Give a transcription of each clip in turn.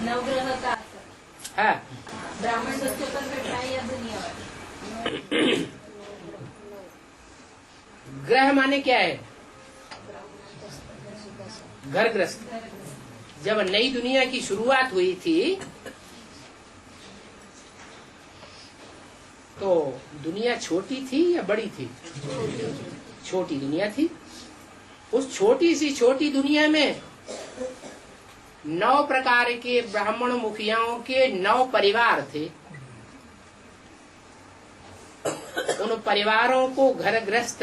नवग्रह का हाँ, ब्राह्मण बच्चों पर बैठा है या दुनिया? ग्रह माने क्या है? घर ग्रस्त। जब नई दुनिया की शुरुआत हुई थी तो दुनिया छोटी थी या बड़ी थी? छोटी दुनिया थी। उस छोटी सी छोटी दुनिया में 9 प्रकार के ब्राह्मण मुखियाओं के 9 परिवार थे। उन परिवारों को घर ग्रस्त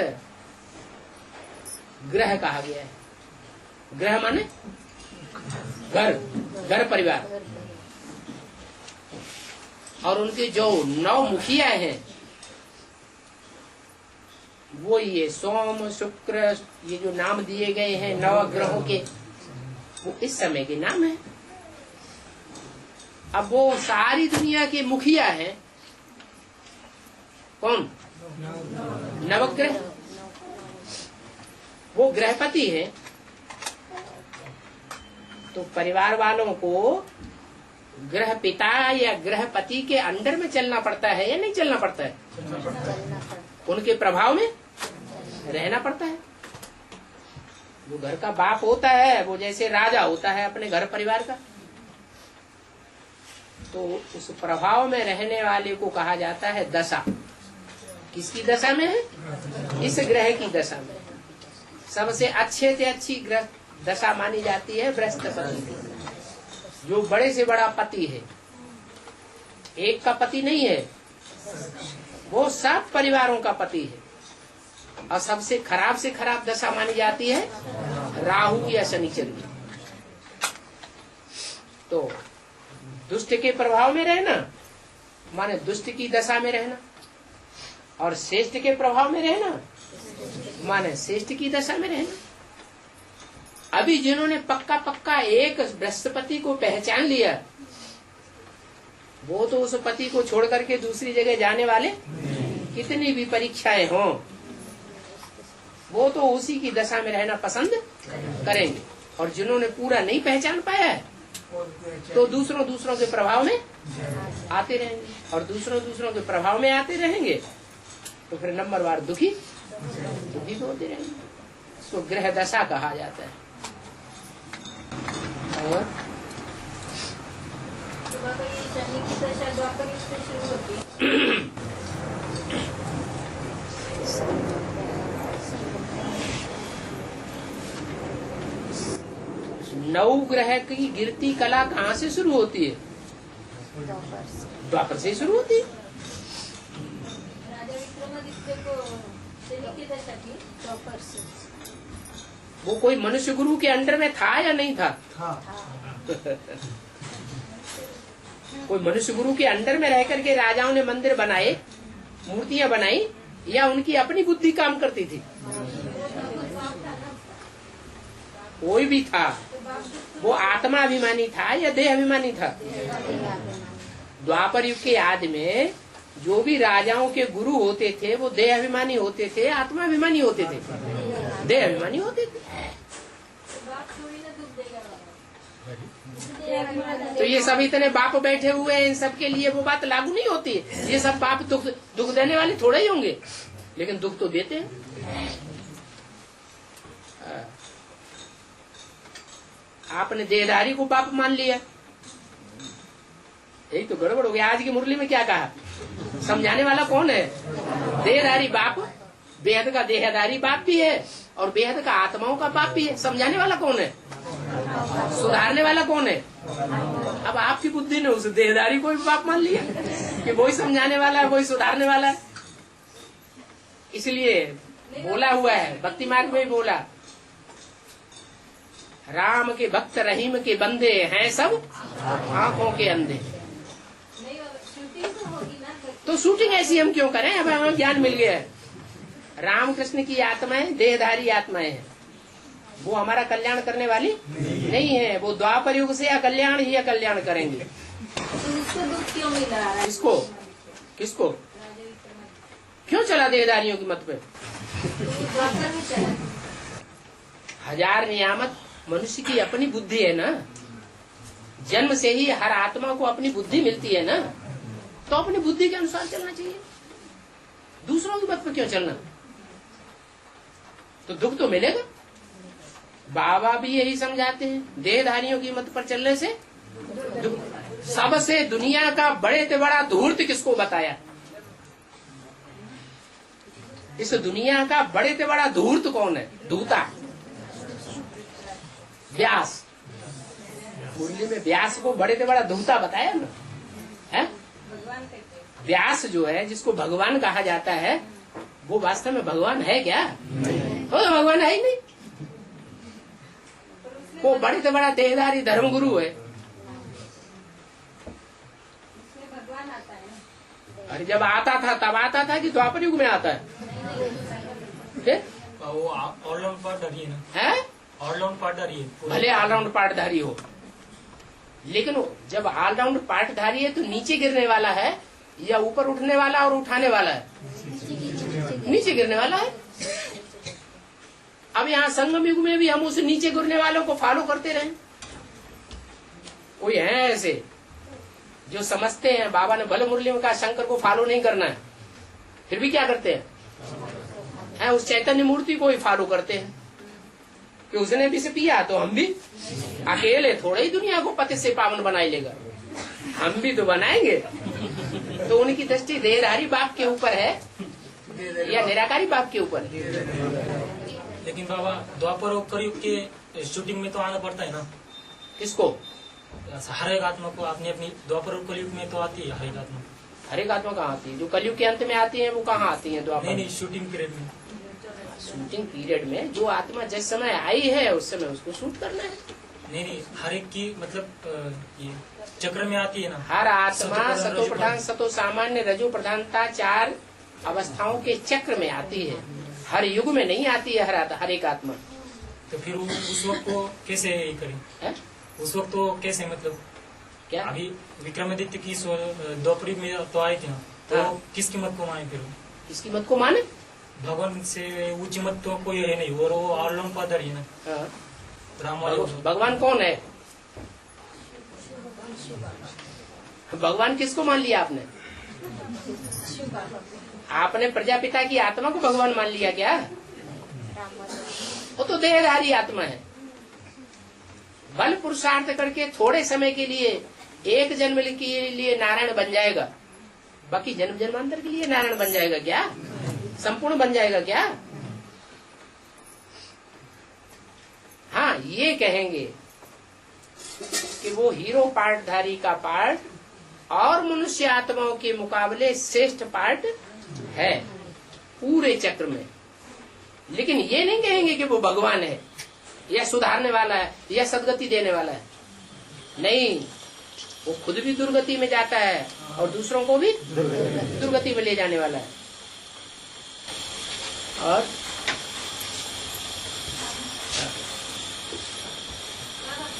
ग्रह कहा गया है। ग्रह माने घर, घर परिवार। और उनके जो 9 मुखिया हैं वो ये सोम शुक्र, ये जो नाम दिए गए हैं 9 ग्रहों के, वो इस समय के नाम है। अब वो सारी दुनिया के मुखिया हैं। कौन? नवग्रह। वो ग्रहपति है। तो परिवार वालों को ग्रह पिता या ग्रहपति के अंडर में चलना पड़ता है या नहीं चलना पड़ता है? उनके प्रभाव में रहना पड़ता है। वो घर का बाप होता है, वो जैसे राजा होता है अपने घर परिवार का। तो उस प्रभाव में रहने वाले को कहा जाता है दशा। किसकी दशा में है? इस ग्रह की दशा में। सबसे अच्छे से अच्छी ग्रह दशा मानी जाती है बृहस्पति की, जो बड़े से बड़ा पति है। एक का पति नहीं है, वो सब परिवारों का पति है। और सबसे खराब से खराब दशा मानी जाती है राहु या शनिचर की। तो दुष्ट के प्रभाव में रहना माने दुष्ट की दशा में रहना, और श्रेष्ठ के प्रभाव में रहना माने श्रेष्ठ की दशा में रहना। अभी जिन्होंने पक्का पक्का एक बृहस्पति को पहचान लिया, वो तो उस पति को छोड़ करके दूसरी जगह जाने वाले, कितनी भी परीक्षाएं हों, वो तो उसी की दशा में रहना पसंद करेंगे। और जिन्होंने पूरा नहीं पहचान पाया है, तो दूसरों के प्रभाव में आते रहेंगे, और दूसरों के प्रभाव में आते रहेंगे, तो फिर नंबरवार दुखी होते रहेंगे। इसको ग्रह दशा कहा जाता है। और शनि की दशा द्वापर युग से शुरू होती। 9 ग्रह की गिरती कला कहाँ से शुरू होती है? द्वापर से शुरू होती है। राजा विक्रमादित्य को शनि की दशा की द्वापर से। वो कोई मनुष्य गुरु के अंडर में था या नहीं था? कोई मनुष्य गुरु के अंडर में रह करके राजाओं ने मंदिर बनाए, मूर्तियां बनाई, या उनकी अपनी बुद्धि काम करती थी? कोई भी था, वो आत्मा अभिमानी था या देह अभिमानी था? द्वापर युग के आदि में जो भी राजाओं के गुरु होते थे वो देह अभिमानी होते थे, आत्मा अभिमानी होते थे? देह अभिमानी होते थे। तो ये सब इतने बाप बैठे हुए हैं, इन सब के लिए वो बात लागू नहीं होती है। ये सब बाप दुख देने वाले थोड़े ही होंगे, लेकिन दुख तो देते हैं। आपने देहधारी को बाप मान लिया, यही तो गड़बड़ हो गया। आज की मुरली में क्या कहा? समझाने वाला कौन है? देहधारी बाप, बेहद का देहधारी बाप भी है और बेहद का आत्माओं का बाप भी है। समझाने वाला कौन है? सुधारने वाला कौन है? अब आपकी बुद्धि ने उस देहधारी को भी बाप मान लिया कि वही समझाने वाला है, वही सुधारने वाला है। इसलिए बोला हुआ है, भक्ति मार्ग में बोला, राम के भक्त रहीम के बंदे हैं सब आंखों के अंधे। तो शूटिंग ऐसी हम क्यों करें? अब हमें ज्ञान मिल गया है। राम कृष्ण की आत्माएं देहधारी आत्माएं हैं, वो हमारा कल्याण करने वाली नहीं है। वो द्वापर युग से अकल्याण ही अकल्याण करेंगे। तो इसको दुख क्यों मिल रहा है? इसको किसको क्यों चला देहधारियों की मत पे? हजार नियामत मनुष्य की अपनी बुद्धि है ना, जन्म से ही हर आत्मा को अपनी बुद्धि मिलती है ना, तो अपनी बुद्धि के अनुसार चलना चाहिए, दूसरों की मत पर क्यों चलना? तो दुख तो मिलेगा। बाबा भी यही समझाते हैं, देहधारियों की मत पर चलने से दुख। सबसे दुनिया का बड़े से बड़ा धूर्त किसको बताया? इस दुनिया का बड़े से बड़ा धूर्त कौन है? धूता व्यास। मुरली में व्यास को बड़े से बड़ा धूता बताया ना, है? व्यास जो है, जिसको भगवान कहा जाता है, वो वास्तव में भगवान है क्या? वो तो भगवान है ही नहीं। वो बड़े से बड़ा देहधारी धर्मगुरु है। भगवान आता है। अरे जब आता था तब आता था कि द्वापर युग में आता है? फिर वो ऑलराउंड पार्टधारी है ना, है? ऑलराउंड पार्टधारी है। भले ऑलराउंड पार्टधारी हो, लेकिन जब ऑलराउंड पार्टधारी है तो नीचे गिरने वाला है या ऊपर उठने वाला और उठाने वाला है? नीचे गिरने वाला है। अब यहाँ संगम युग में भी हम उस नीचे गिरने वालों को फॉलो करते रहे। कोई है ऐसे जो समझते हैं बाबा ने भले मुरली में कहा शंकर को फॉलो नहीं करना है, फिर भी क्या करते हैं? उस चैतन्य मूर्ति को ही फॉलो करते हैं कि उसने भी से पिया तो हम भी। अकेले थोड़े ही दुनिया को पति से पावन बनाई लेगा, हम भी तो बनाएंगे। तो उनकी दृष्टि देहधारी बाप के ऊपर है या निराकारी बाप के ऊपर है? लेकिन बाबा द्वापर और कलयुग के शूटिंग में तो आना पड़ता है ना। किसको? हर एक आत्मा को अपनी अपनी द्वापर और कलयुग में तो आती है हर एक आत्मा। हर एक आत्मा कहाँ आती है? जो कलयुग के अंत में आती है वो कहाँ आती है? द्वापर नहीं, शूटिंग पीरियड में। शूटिंग पीरियड में जो आत्मा जिस समय आई है उस समय उसको शूट करना है। नहीं, हर एक की मतलब ये चक्र में आती है ना। हर आत्मा सतो प्रधान सतो सामान्य रजो प्रधानता 4 अवस्थाओं के चक्र में आती है, हर युग में नहीं आती है हर एक आत्मा। तो फिर उस वक्त को कैसे ये करें? है? उस वक्त तो कैसे मतलब क्या? अभी विक्रमादित्य की द्वापर युग में तो आए थे ना, तो हाँ। किसकी मत को माने? फिर किसकी मत को माने? भगवान से ऊंची मत तो कोई है नहीं, और वो ऑलराउंड पार्टधारी है ना। हाँ। राम वाले भगवान कौन है? भगवान किसको मान लिया आपने? आपने प्रजापिता की आत्मा को भगवान मान लिया क्या? वो तो देहधारी आत्मा है। बल पुरुषार्थ करके थोड़े समय के लिए, एक जन्म के लिए नारायण बन जाएगा, बाकी जन्म जन्मांतर के लिए नारायण बन जाएगा क्या? संपूर्ण बन जाएगा क्या? हाँ, ये कहेंगे कि वो हीरो पार्टधारी का पार्ट और मनुष्य आत्माओं के मुकाबले श्रेष्ठ पार्ट है पूरे चक्र में। लेकिन ये नहीं कहेंगे कि वो भगवान है या सुधारने वाला है या सदगति देने वाला है। नहीं, वो खुद भी दुर्गति में जाता है और दूसरों को भी दुर्गति में ले जाने वाला है। और